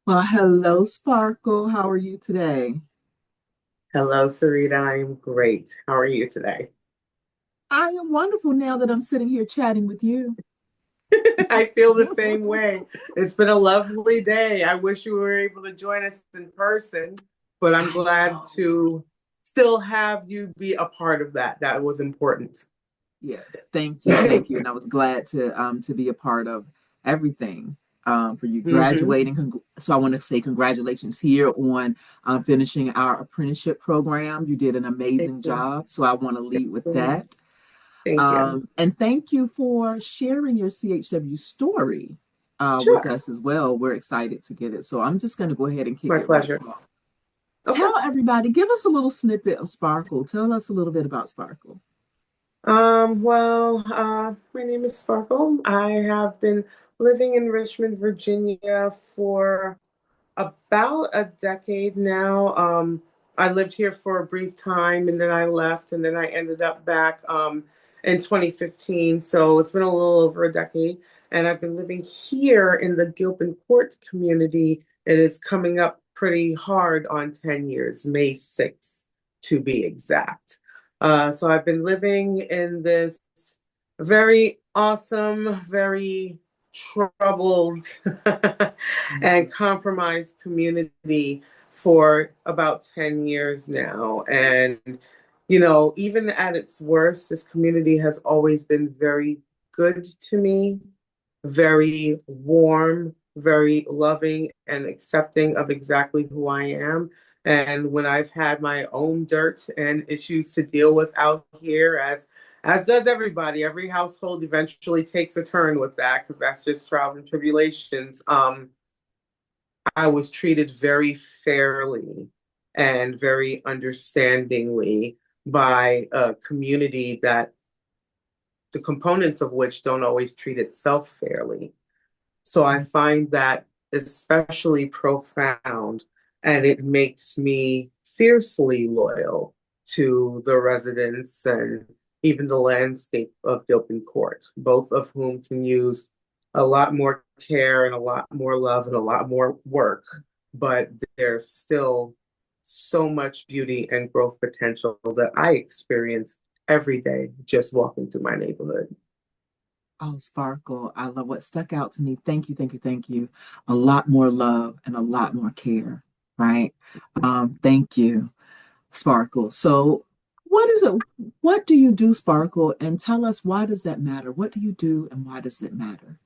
Well, hello, Sparkle. How are you today? Hello, Sarita. I'm great. How are you today? I am wonderful now that I'm sitting here chatting with you. I feel the same way. It's been a lovely day. I wish you were able to join us in person, but I'm I glad know. to still have you be a part of that. That was important. Yes, thank you, thank you. And I was glad to be a part of everything for you Hmm. graduating. So I want to say congratulations here on finishing our apprenticeship program. You did an Thank amazing you. job. So I want to lead with that. Thank you. And thank you for sharing your CHW story with Sure. us as well. We're excited to get it. So I'm just going to go ahead and kick My it right pleasure. off. Okay. Tell everybody, give us a little snippet of Sparkle. Tell us a little bit about Sparkle. My name is Sparkle. I have been living in Richmond, Virginia for about a decade now. I lived here for a brief time and then I left and then I ended up back in 2015. So it's been a little over a decade. And I've been living here in the Gilpin Court community. It is coming up pretty hard on 10 years, May 6th to be exact. So I've been living in this very awesome, very troubled and Mhm. compromised community for about 10 years now. And, even at its worst, this community has always been very good to me, very warm, very loving, and accepting of exactly who I am. And when I've had my own dirt and issues to deal with out here, as does everybody, every household eventually takes a turn with that because that's just trials and tribulations. I was treated very fairly and very understandingly by a community that the components of which don't always treat itself fairly. So I find that especially profound, and it makes me fiercely loyal to the residents and even the landscape of Gilpin Court, both of whom can use a lot more care and a lot more love and a lot more work, but there's still so much beauty and growth potential that I experience every day just walking through my neighborhood. Oh, Sparkle, I love what stuck out to me. Thank you, thank you, thank you. A lot more love and a lot more care, right? Thank you, Sparkle. So, what is it? What do you do, Sparkle? And tell us, why does that matter? What do you do and why does it matter?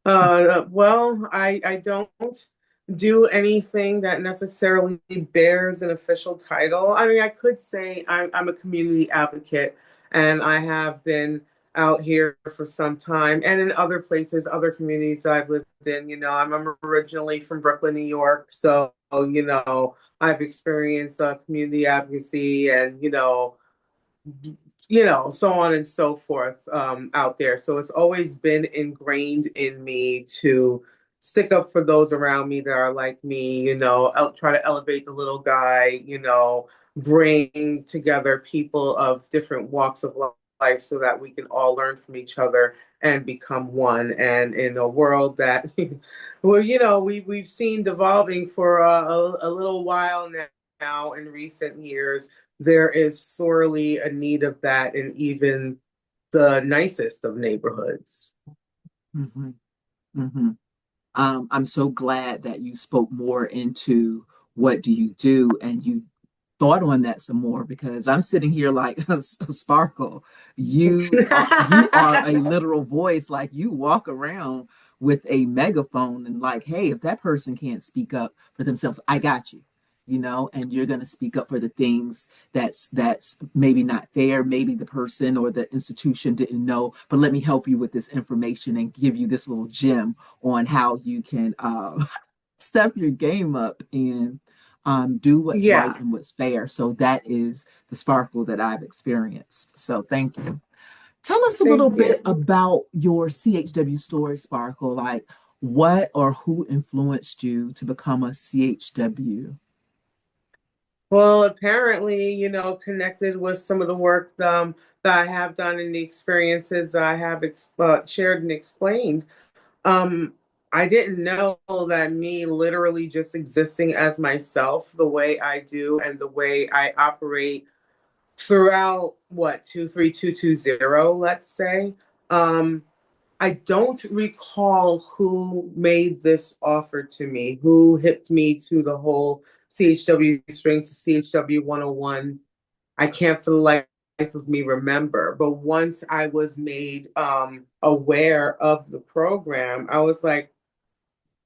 Well, I don't do anything that necessarily bears an official title. I mean, I could say I'm a community advocate, and I have been out here for some time, and in other places, other communities I've lived in. I'm originally from Brooklyn, New York, so I've experienced community advocacy and so on and so forth out there. So it's always been ingrained in me to stick up for those around me that are like me, try to elevate the little guy, bring together people of different walks of life so that we can all learn from each other and become one. And in a world that, well, we've seen devolving for a little while now in recent years, there is sorely a need of that in even the nicest of neighborhoods. Hmm. Hmm. I'm so glad that you spoke more into what do you do and you thought on that some more because I'm sitting here like a Sparkle. You are a literal voice, like you walk around with a megaphone and like, hey, if that person can't speak up for themselves, I got you. And you're going to speak up for the things that's maybe not fair, maybe the person or the institution didn't know, but let me help you with this information and give you this little gem on how you can step your game up and do what's right Yeah, and what's fair. So that is the Sparkle that I've experienced. So thank you. Tell us a little thank bit you. about your CHW story, Sparkle. Like, what or who influenced you to become a CHW? Well, apparently, connected with some of the work that I have done and the experiences that I have shared and explained. Um, I didn't know that me literally just existing as myself, the way I do and the way I operate throughout what 23220, let's say. Um, I don't recall who made this offer to me, who hipped me to the whole CHW strength to CHW 101. I can't for the life of me remember. But once I was made aware of the program, I was like,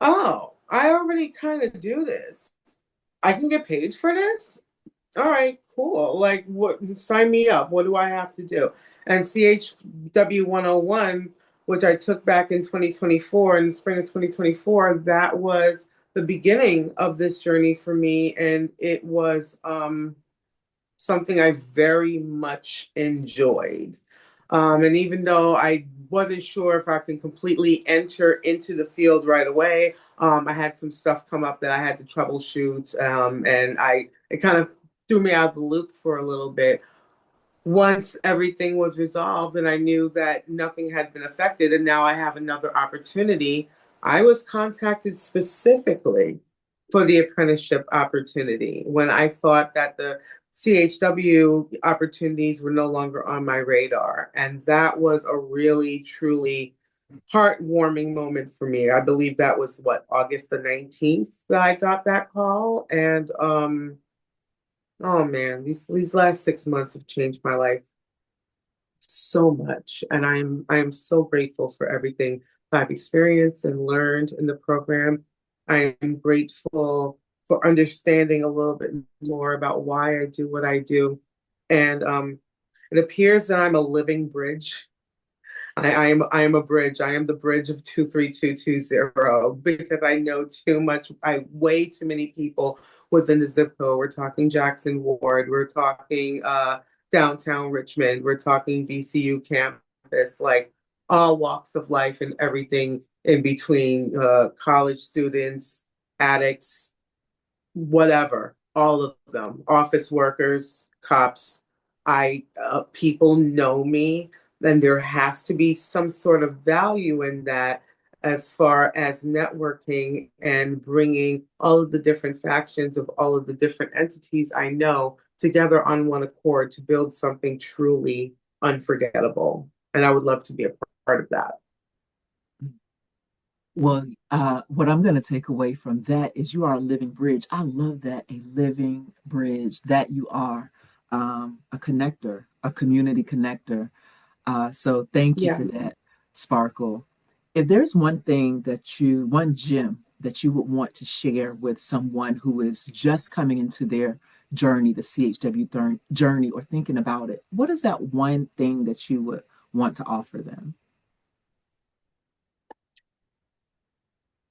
oh, I already kind of do this. I can get paid for this? All right, cool. Like, what? Sign me up. What do I have to do? And CHW 101, which I took back in 2024, in the spring of 2024, that was the beginning of this journey for me. And it was something I very much enjoyed. And even though I wasn't sure if I could completely enter into the field right away, I had some stuff come up that I had to troubleshoot, and it kind of threw me out of the loop for a little bit. Once everything was resolved and I knew that nothing had been affected, and now I have another opportunity, I was contacted specifically for the apprenticeship opportunity when I thought that the CHW opportunities were no longer on my radar. And that was a really, truly heartwarming moment for me. I believe that was what, August the 19th that I got that call. And oh man, these last 6 months have changed my life so much. And I am so grateful for everything I've experienced and learned in the program. I am grateful for understanding a little bit more about why I do what I do. And it appears that I'm a living bridge. I am a bridge. I am the bridge of 23220 because I know too much. I way too many people within the zip code. We're talking Jackson Ward. We're talking downtown Richmond. We're talking VCU campus. Like all walks of life and everything in between. College students, addicts, whatever. All of them. Office workers, cops. I People know me, then there has to be some sort of value in that as far as networking and bringing all of the different factions of all of the different entities I know together on one accord to build something truly unforgettable. And I would love to be a part of that. Well, what I'm going to take away from that is you are a living bridge. I love that, a living bridge, that you are a connector, a community connector. So thank you Yeah. for that, Sparkle. If there's one gem that you would want to share with someone who is just coming into their journey, the CHW journey, or thinking about it, what is that one thing that you would want to offer them?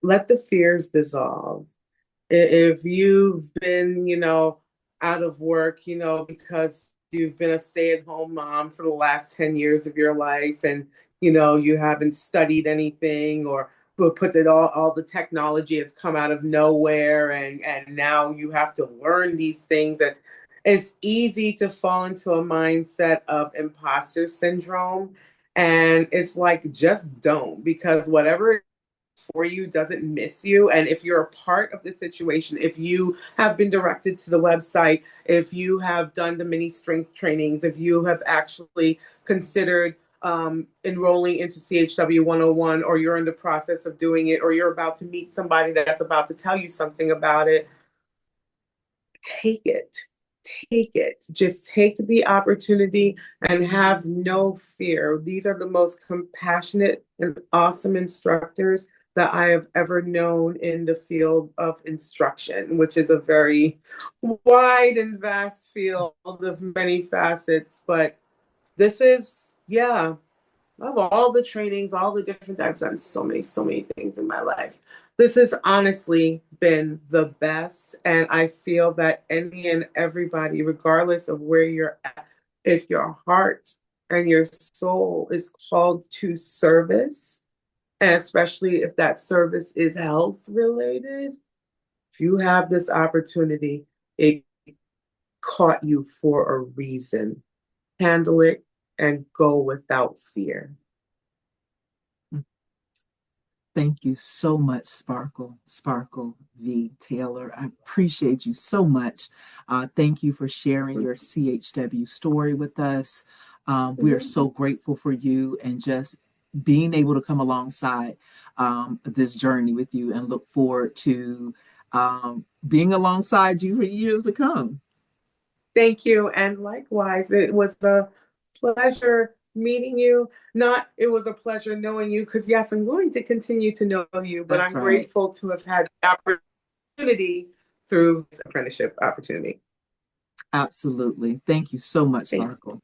Let the fears dissolve. If you've been, out of work, because you've been a stay-at-home mom for the last 10 years of your life and, you haven't studied anything or put that all the technology has come out of nowhere and now you have to learn these things and it's easy to fall into a mindset of imposter syndrome. And it's like, just don't, because whatever for you doesn't miss you. And if you're a part of the situation, if you have been directed to the website, if you have done the mini strength trainings, if you have actually considered enrolling into CHW 101, or you're in the process of doing it, or you're about to meet somebody that's about to tell you something about it, take it. Take it. Just take the opportunity and have no fear. These are the most compassionate and awesome instructors that I have ever known in the field of instruction, which is a very wide and vast field of many facets. But this is, yeah, of all the trainings, all the different, I've done so many things in my life. This has honestly been the best. And I feel that any and everybody, regardless of where you're at, if your heart and your soul is called to service, and especially if that service is health related, if you have this opportunity, it caught you for a reason. Handle it and go without fear. Thank you so much, Sparkle V. Taylor. I appreciate you so much. Thank you for sharing your CHW story with us. We are so grateful for you and just being able to come alongside this journey with you and look forward to being alongside you for years to come. Thank you. And likewise, it was a pleasure meeting you. Not, it was a pleasure knowing you because, yes, I'm going to continue to know you, but That's I'm right. grateful to have had the opportunity through this apprenticeship opportunity. Absolutely. Thank you so much, Thank Sparkle.